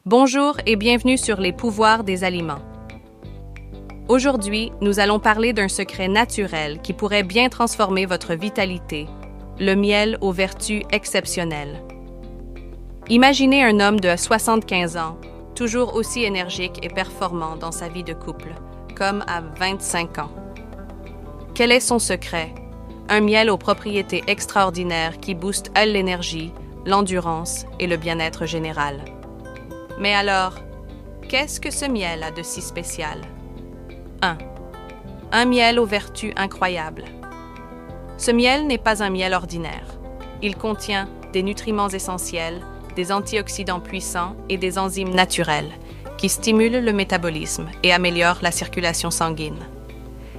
Bonjour et bienvenue sur les pouvoirs des aliments. Aujourd'hui, nous allons parler d'un secret naturel qui pourrait bien transformer votre vitalité, le miel aux vertus exceptionnelles. Imaginez un homme de 75 ans, toujours aussi énergique et performant dans sa vie de couple, comme à 25 ans. Quel est son secret? Un miel aux propriétés extraordinaires qui booste l'énergie, l'endurance et le bien-être général. Mais alors, qu'est-ce que ce miel a de si spécial? 1. Un miel aux vertus incroyables. Ce miel n'est pas un miel ordinaire. Il contient des nutriments essentiels, des antioxydants puissants et des enzymes naturelles qui stimulent le métabolisme et améliorent la circulation sanguine.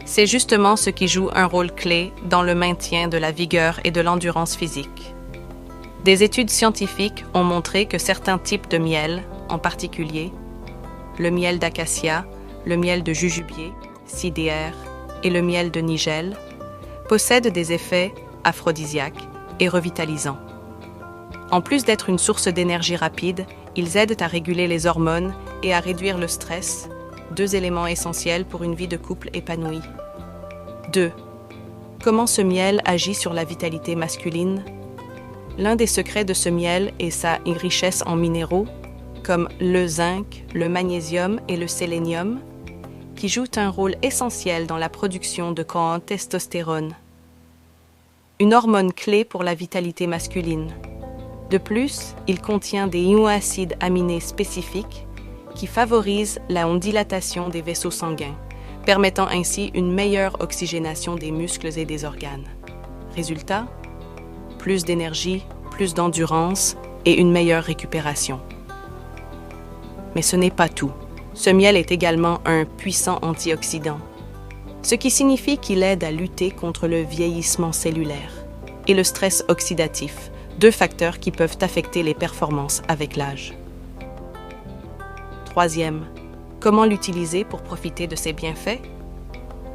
C'est justement ce qui joue un rôle clé dans le maintien de la vigueur et de l'endurance physique. Des études scientifiques ont montré que certains types de miel, en particulier le miel d'acacia, le miel de jujubier, CDR et le miel de nigel, possèdent des effets aphrodisiaques et revitalisants. En plus d'être une source d'énergie rapide, ils aident à réguler les hormones et à réduire le stress, deux éléments essentiels pour une vie de couple épanouie. 2. Comment ce miel agit sur la vitalité masculine? L'un des secrets de ce miel est sa richesse en minéraux, comme le zinc, le magnésium et le sélénium, qui jouent un rôle essentiel dans la production de testostérone, une hormone clé pour la vitalité masculine. De plus, il contient des acides aminés spécifiques qui favorisent la dilatation des vaisseaux sanguins, permettant ainsi une meilleure oxygénation des muscles et des organes. Résultat, plus d'énergie, plus d'endurance et une meilleure récupération. Mais ce n'est pas tout. Ce miel est également un puissant antioxydant, ce qui signifie qu'il aide à lutter contre le vieillissement cellulaire et le stress oxydatif, deux facteurs qui peuvent affecter les performances avec l'âge. 3. Comment l'utiliser pour profiter de ses bienfaits?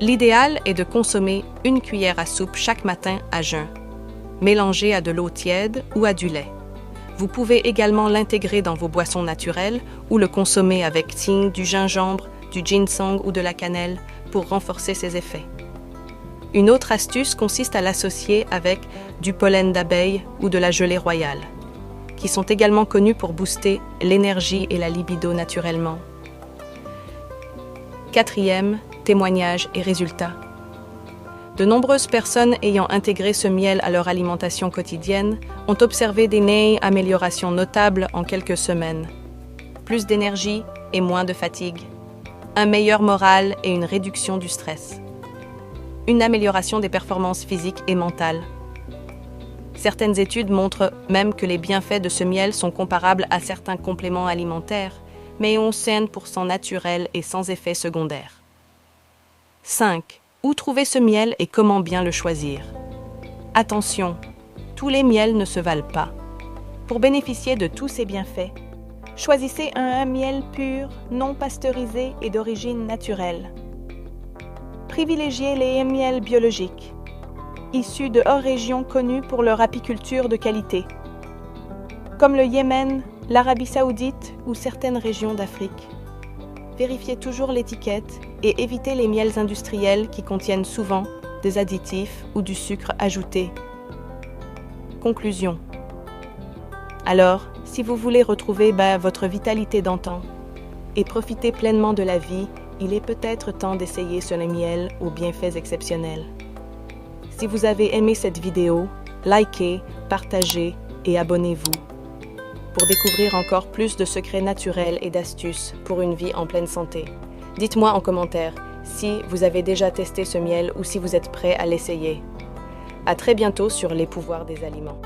L'idéal est de consommer une cuillère à soupe chaque matin à jeun, mélangée à de l'eau tiède ou à du lait. Vous pouvez également l'intégrer dans vos boissons naturelles ou le consommer avec du gingembre, du ginseng ou de la cannelle pour renforcer ses effets. Une autre astuce consiste à l'associer avec du pollen d'abeille ou de la gelée royale, qui sont également connus pour booster l'énergie et la libido naturellement. 4. Témoignages et résultats. De nombreuses personnes ayant intégré ce miel à leur alimentation quotidienne ont observé des améliorations notables en quelques semaines. Plus d'énergie et moins de fatigue, un meilleur moral et une réduction du stress. Une amélioration des performances physiques et mentales. Certaines études montrent même que les bienfaits de ce miel sont comparables à certains compléments alimentaires, mais ont 100% naturel et sans effet secondaire. 5. Où trouver ce miel et comment bien le choisir? Attention, tous les miels ne se valent pas. Pour bénéficier de tous ces bienfaits, choisissez un miel pur, non pasteurisé et d'origine naturelle. Privilégiez les miels biologiques, issus de hors régions connues pour leur apiculture de qualité, comme le Yémen, l'Arabie Saoudite ou certaines régions d'Afrique. Vérifiez toujours l'étiquette et évitez les miels industriels qui contiennent souvent des additifs ou du sucre ajouté. Conclusion. Alors, si vous voulez retrouver votre vitalité d'antan et profiter pleinement de la vie, il est peut-être temps d'essayer ce miel aux bienfaits exceptionnels. Si vous avez aimé cette vidéo, likez, partagez et abonnez-vous pour découvrir encore plus de secrets naturels et d'astuces pour une vie en pleine santé. Dites-moi en commentaire si vous avez déjà testé ce miel ou si vous êtes prêt à l'essayer. À très bientôt sur les pouvoirs des aliments.